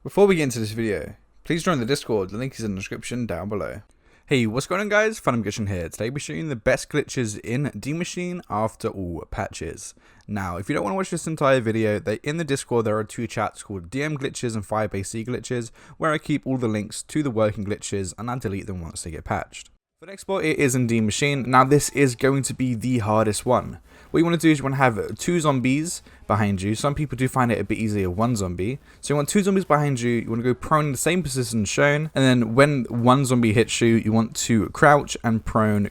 Before we get into this video, please join the Discord, the link is in the description down below. Hey, what's going on guys, Magician here. Today we're showing the best glitches in Maschine after all patches. Now, if you don't want to watch this entire video, in the Discord there are two chats called DM glitches and firebase glitches, where I keep all the links to the working glitches and I delete them once they get patched. For the next spot, it is in Maschine. Now this is going to be the hardest one. What you want to do is you want to have two zombies behind you. Some people do find it a bit easier one zombie. So you want two zombies behind you. You want to go prone in the same position shown. And then when one zombie hits you, you want to crouch and prone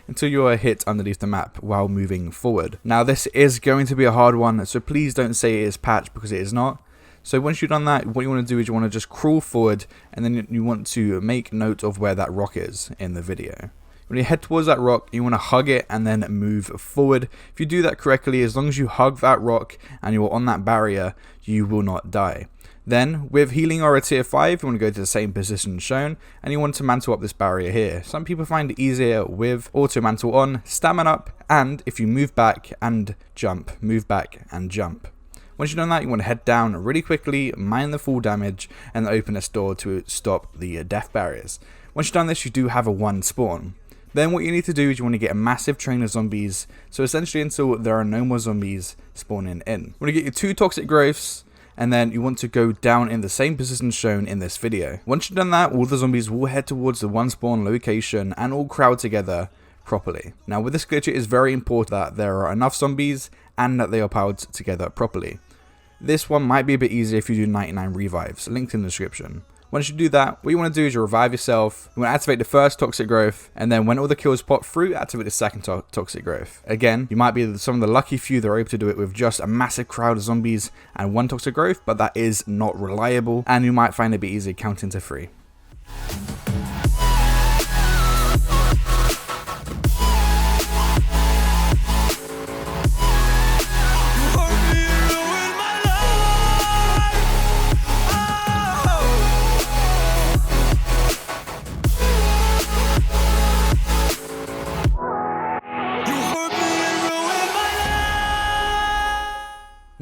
until you are hit underneath the map while moving forward. Now this is going to be a hard one, so please don't say it is patched because it is not. So once you've done that, what you want to do is you want to just crawl forward and then you want to make note of where that rock is in the video. When you head towards that rock, you want to hug it and then move forward. If you do that correctly, as long as you hug that rock and you're on that barrier, you will not die. Then, with healing or a tier 5, you want to go to the same position shown, and you want to mantle up this barrier here. Some people find it easier with auto mantle on, stamina up, and if you move back and jump, move back and jump. Once you've done that, you want to head down really quickly, mine the full damage, and open this door to stop the death barriers. Once you've done this, you do have a 1 spawn. Then what you need to do is you want to get a massive train of zombies, so essentially until there are no more zombies spawning in. You want to get your 2 toxic growths, and then you want to go down in the same position shown in this video. Once you've done that, all the zombies will head towards the 1 spawn location and all crowd together properly. Now with this glitch, it is very important that there are enough zombies and that they are powered together properly. This one might be a bit easier if you do 99 revives, linked in the description. Once you do that, what you want to do is you revive yourself, you want to activate the first toxic growth, and then when all the kills pop through, activate the second toxic growth. Again, you might be some of the lucky few that are able to do it with just a massive crowd of zombies and 1 toxic growth, but that is not reliable, and you might find it a bit easier counting to 3.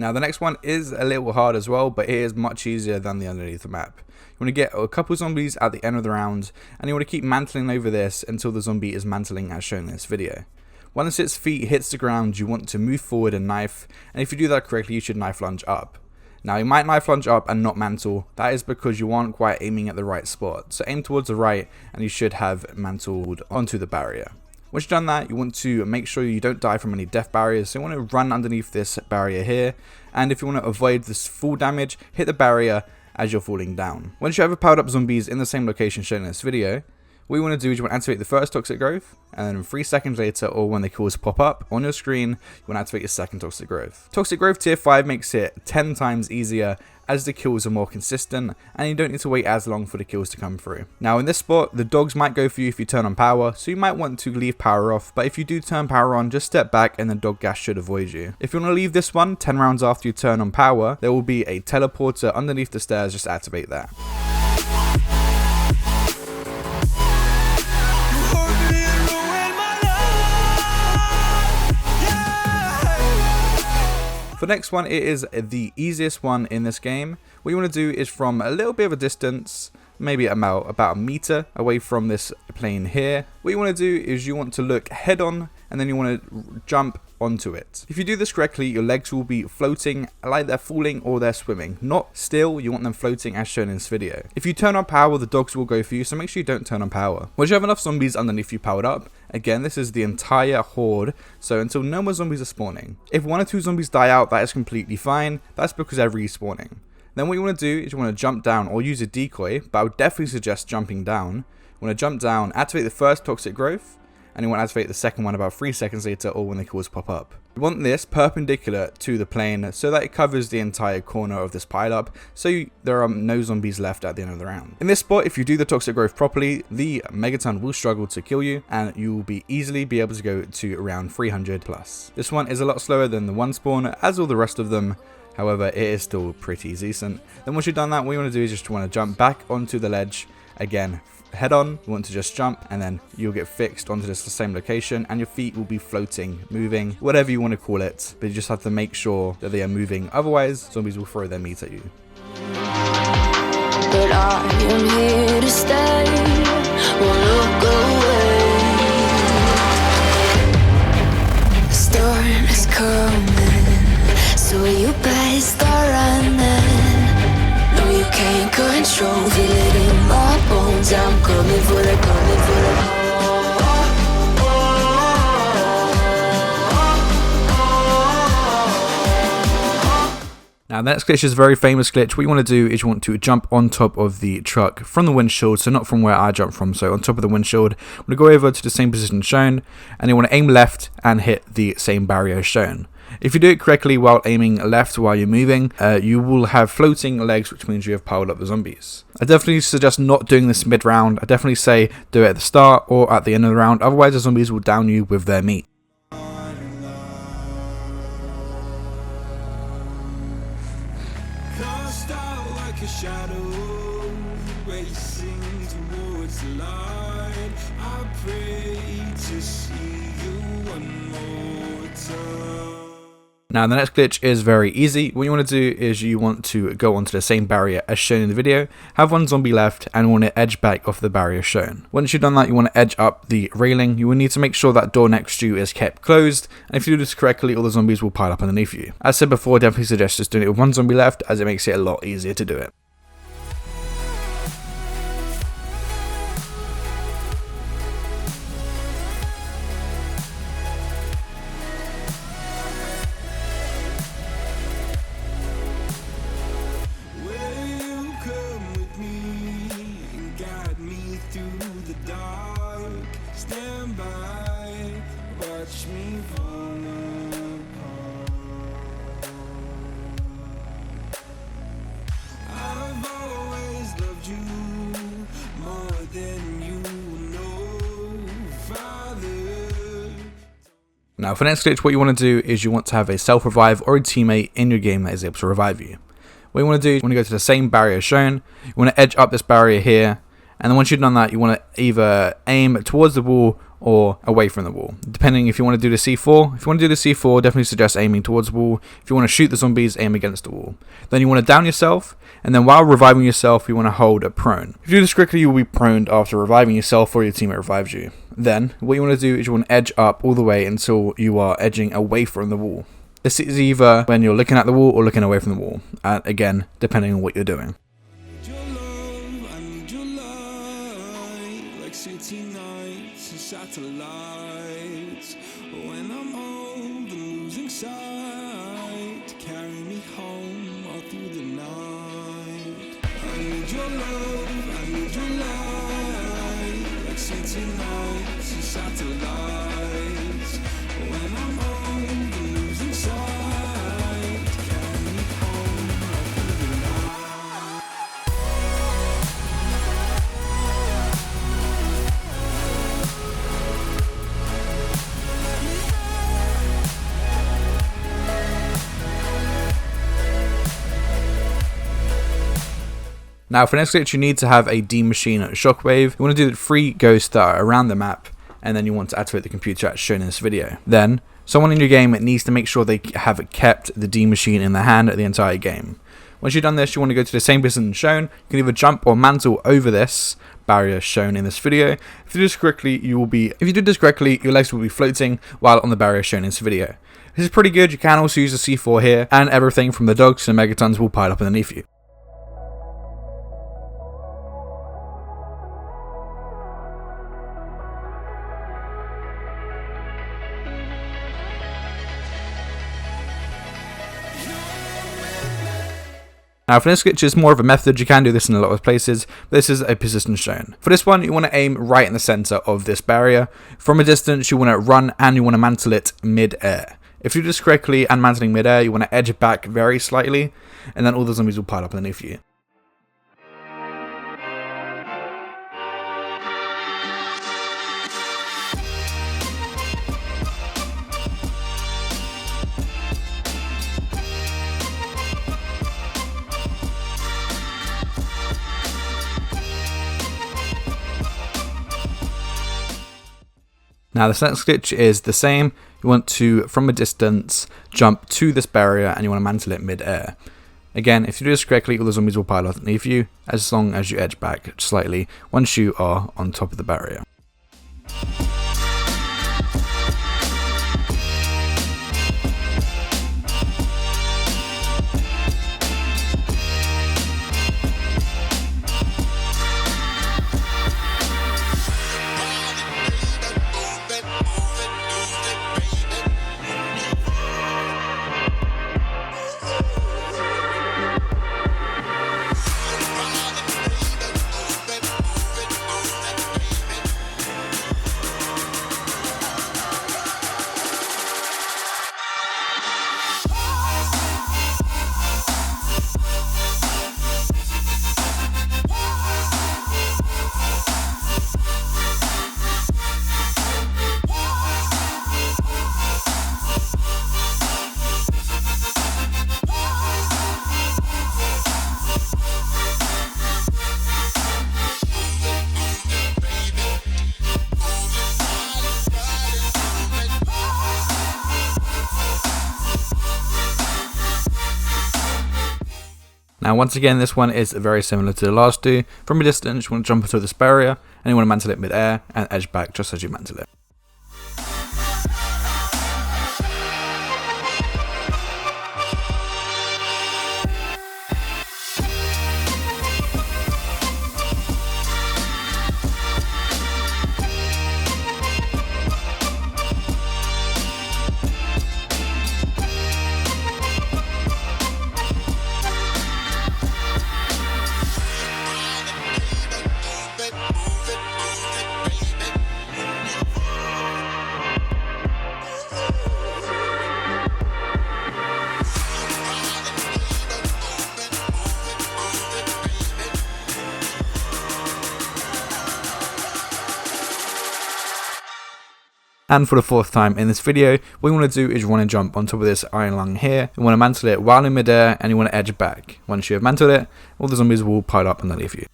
Now the next one is a little hard as well, but it is much easier than the underneath the map. You want to get a couple zombies at the end of the round, and you want to keep mantling over this until the zombie is mantling as shown in this video. Once its feet hits the ground, you want to move forward and knife, and if you do that correctly, you should knife lunge up. Now you might knife lunge up and not mantle. That is because you aren't quite aiming at the right spot. So aim towards the right, and you should have mantled onto the barrier. Once you've done that, you want to make sure you don't die from any death barriers, so you want to run underneath this barrier here, and if you want to avoid this full damage, hit the barrier as you're falling down. Once you have powered up zombies in the same location shown in this video, what you want to do is you want to activate the first toxic growth, and then 3 seconds later, or when the kills pop up on your screen, you want to activate your second toxic growth. Toxic growth tier 5 makes it 10 times easier as the kills are more consistent, and you don't need to wait as long for the kills to come through. Now in this spot, the dogs might go for you if you turn on power, so you might want to leave power off, but if you do turn power on, just step back and the dog gas should avoid you. If you want to leave this one 10 rounds after you turn on power, there will be a teleporter underneath the stairs, just activate that. For the next one, it is the easiest one in this game. What you want to do is from a little bit of a distance, maybe about a meter away from this plane here, what you want to do is you want to look head on and then you want to jump onto it. If you do this correctly, your legs will be floating like they're falling or they're swimming. Not still, you want them floating as shown in this video. If you turn on power, the dogs will go for you, so make sure you don't turn on power. Once you have enough zombies underneath you powered up, again, this is the entire horde, so until no more zombies are spawning. If 1 or 2 zombies die out, that is completely fine. That's because they're respawning. Then what you want to do is you want to jump down or use a decoy, but I would definitely suggest jumping down. You want to jump down, activate the first toxic growth, and you want to activate the second one about 3 seconds later or when the kills pop up. You want this perpendicular to the plane so that it covers the entire corner of this pileup, so there are no zombies left at the end of the round. In this spot, if you do the toxic growth properly, the megaton will struggle to kill you and you will easily be able to go to around 300 plus. This one is a lot slower than the 1 spawn as all the rest of them. However, it is still pretty decent. Then once you've done that, what you want to do is just want to jump back onto the ledge. Again, head on, you want to just jump, and then you'll get fixed onto this same location, and your feet will be floating, moving, whatever you want to call it. But you just have to make sure that they are moving, otherwise zombies will throw their meat at you. I am here to stay, won't look away. The storm is coming, so you better start running. No, you can't control, feel it in my bones. I'm coming for the, coming for the. Now the next glitch is a very famous glitch. What you want to do is you want to jump on top of the truck from the windshield, so not from where I jumped from, so on top of the windshield. You want to go over to the same position shown, and you want to aim left and hit the same barrier shown. If you do it correctly while aiming left while you're moving, you will have floating legs, which means you have piled up the zombies. I definitely suggest not doing this mid-round. I definitely say do it at the start or at the end of the round, otherwise the zombies will down you with their meat. Like a shadow racing towards the light, I pray to see you one more time. Now the next glitch is very easy. What you want to do is you want to go onto the same barrier as shown in the video, have one zombie left, and want to edge back off the barrier shown. Once you've done that, you want to edge up the railing. You will need to make sure that door next to you is kept closed, and if you do this correctly, all the zombies will pile up underneath you. As said before, I definitely suggest just doing it with one zombie left, as it makes it a lot easier to do it. Stand by, watch me fall apart. I've always loved you more than you know, Father. Now for the next glitch, what you want to do is you want to have a self-revive or a teammate in your game that is able to revive you. What you want to do is you want to go to the same barrier shown, you want to edge up this barrier here, and then once you've done that, you want to either aim towards the wall or away from the wall, depending if you want to do the C4. If you want to do the C4, definitely suggest aiming towards the wall. If you want to shoot the zombies, aim against the wall. Then you want to down yourself, and then while reviving yourself, you want to hold a prone. If you do this correctly, you will be proned after reviving yourself or your teammate revives you. Then, what you want to do is you want to edge up all the way until you are edging away from the wall. This is either when you're looking at the wall or looking away from the wall, again, depending on what you're doing. City nights and satellites. When I'm old and losing sight, carry me home all through the night. I need your love, I need your light. Like city nights and satellites. When I'm old and losing sight, carry me home all through the night. Now for next glitch, you need to have a Maschine Shockwave. You want to do 3 ghosts that are around the map, and then you want to activate the computer as shown in this video. Then, someone in your game needs to make sure they have kept the Maschine in their hand the entire game. Once you've done this, you want to go to the same position shown. You can either jump or mantle over this barrier shown in this video. If you do this correctly, your legs will be floating while on the barrier shown in this video. This is pretty good. You can also use the C4 here, and everything from the dogs to megatons will pile up underneath you. Now for this glitch, it's more of a method. You can do this in a lot of places. This is a position shown. For this one, you want to aim right in the center of this barrier. From a distance, you want to run and you want to mantle it mid-air. If you do this correctly and mantling mid-air, you want to edge it back very slightly, and then all the zombies will pile up underneath you. Now this next glitch is the same. You want to, from a distance, jump to this barrier and you want to mantle it mid-air. Again, if you do this correctly, all the zombies will pile up underneath you, as long as you edge back slightly once you are on top of the barrier. Now once again, this one is very similar to the last two. From a distance, you want to jump onto this barrier, and you want to mantle it mid-air, and edge back just as you mantle it. And for the fourth time in this video, what you want to do is you want to jump on top of this iron lung here. You want to mantle it while in midair, and you want to edge back. Once you have mantled it, all the zombies will pile up underneath you.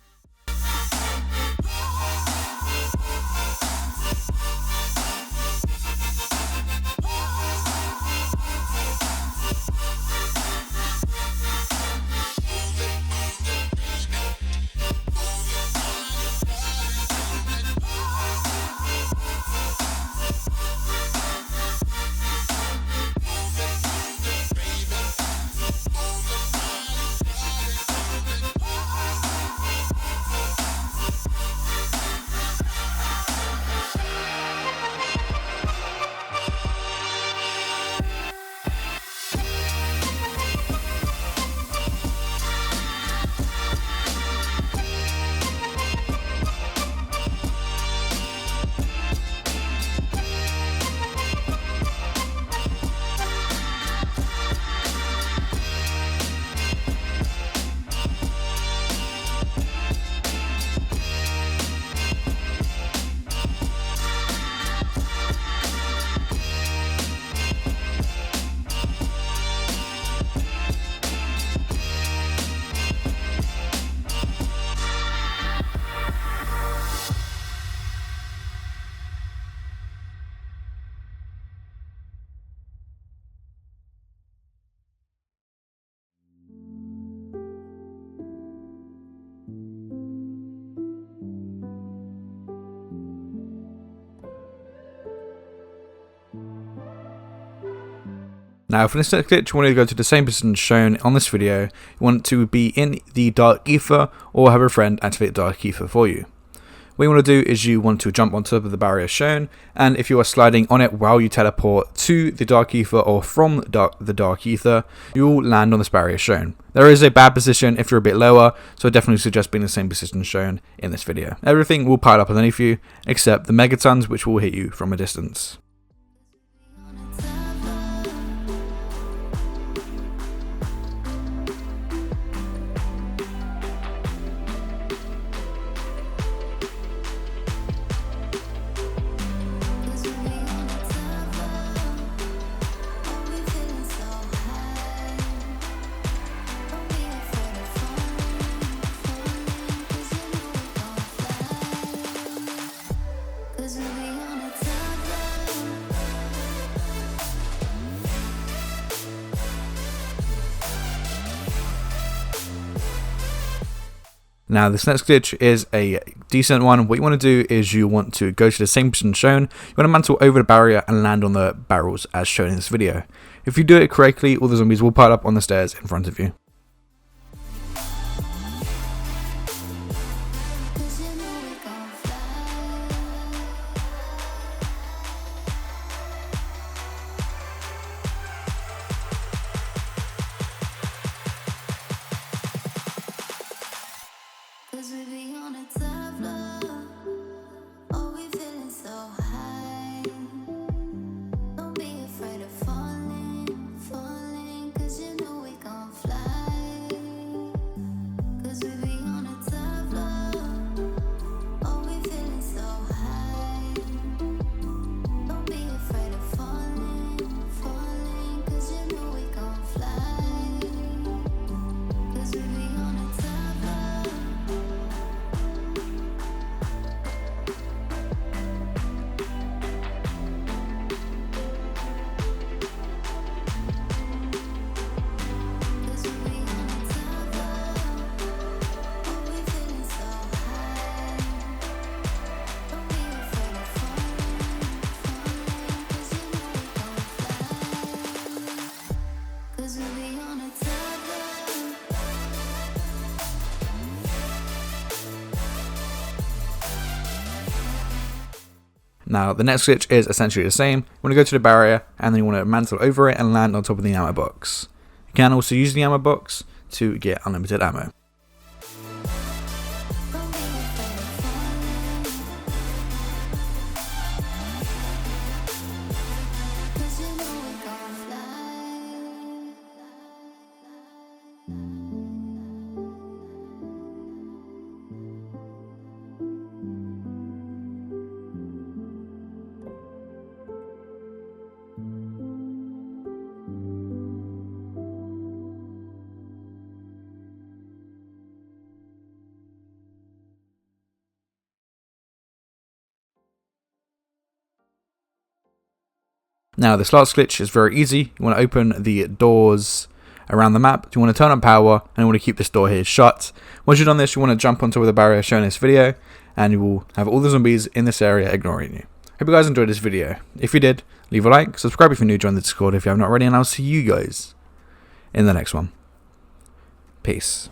Now for this next glitch, you want to go to the same position shown on this video. You want to be in the dark ether, or have a friend activate dark ether for you. What you want to do is you want to jump on top of the barrier shown, and if you are sliding on it while you teleport to the dark ether or from the dark ether, you will land on this barrier shown. There is a bad position if you're a bit lower, so I definitely suggest being in the same position shown in this video. Everything will pile up underneath you, except the megatons, which will hit you from a distance. Now this next glitch is a decent one. What you want to do is you want to go to the same position shown. You want to mantle over the barrier and land on the barrels as shown in this video. If you do it correctly, all the zombies will pile up on the stairs in front of you. Cause we be on a top floor. Oh, we feeling so high. Don't be afraid of falling, falling. Cause you know we gon' fly. Cause we be on a top floor. Oh, we feeling so high. Don't be afraid of falling, falling. Cause you know we gon' fly. Cause we be on a top floor. Now the next glitch is essentially the same. You want to go to the barrier and then you want to mantle over it and land on top of the ammo box. You can also use the ammo box to get unlimited ammo. Now this last glitch is very easy. You want to open the doors around the map. You want to turn on power and you want to keep this door here shut. Once you've done this, you want to jump on top of the barrier shown in this video and you will have all the zombies in this area ignoring you. Hope you guys enjoyed this video. If you did, leave a like, subscribe if you're new, join the Discord if you have not already, and I'll see you guys in the next one. Peace.